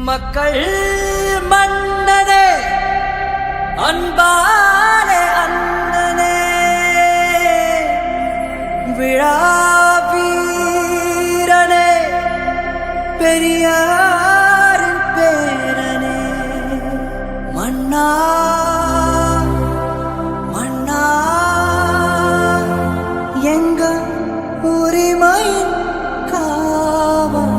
மக்கள் மன்னனே அன்பாலே அண்ணனே விழாவீரனே பெரியாரின் பேரனே மன்னா மன்னா எங்க உரிமையின் காவல்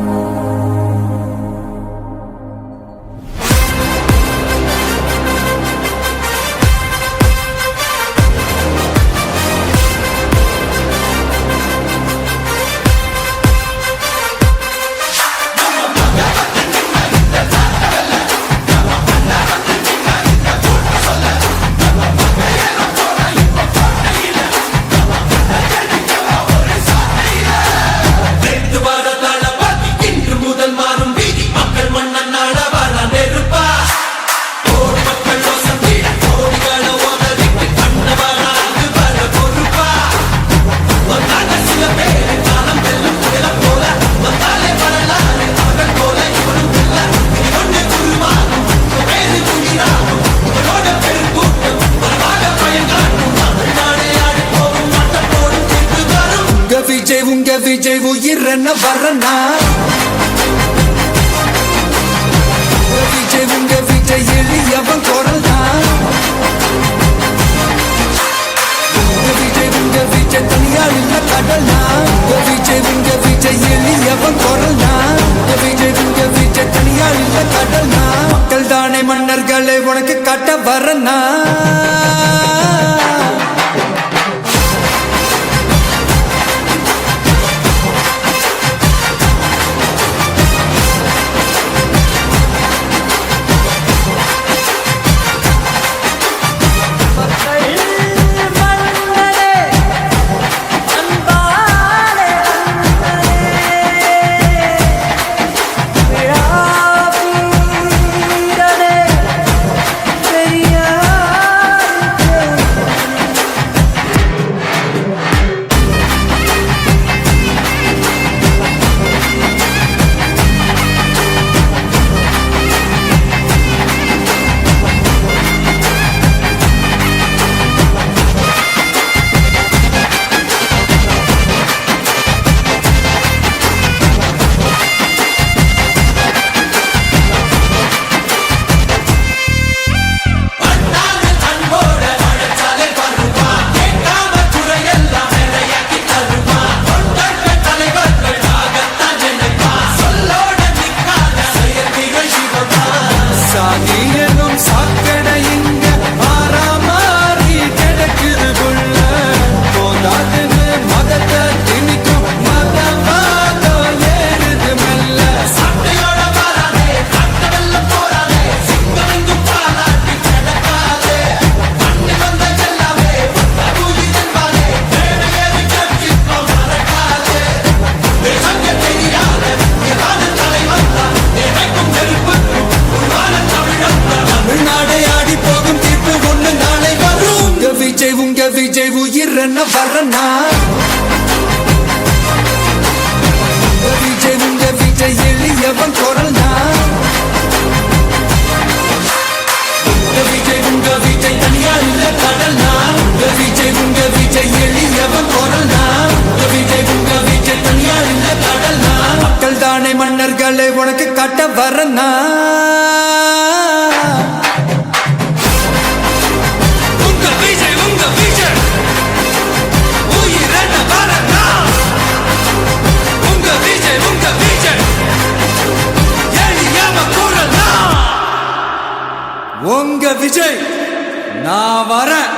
உங்க விஜய் உயிரன வரனா விஜய் உங்க விஜய் எளியவன் குரல்தான் உங்க விஜய் தனியால் இல்ல கடனா விஜய் உங்க விஜய் எளியவன் குரல்தான் உங்க விஜய் தனியால் இல்ல கடனா மக்கள் தானே மன்னர்களை உனக்கு காட்ட வரனா விஜய் உயிரன வரனா விஜய் உங்க விஜய் எளியவன் குரல்தான் விஜய் உங்க விஜய் தனியால் இல்ல கடல்னா விஜய் உங்க விஜய் எளியவன் குரல்தான் விஜய் உங்க விஜய் தனியால் இல்ல கடல்னா மக்கள் தானே மன்னர்களை உனக்கு காட்ட வரனா உங்க விஜய் நான் வரேன்.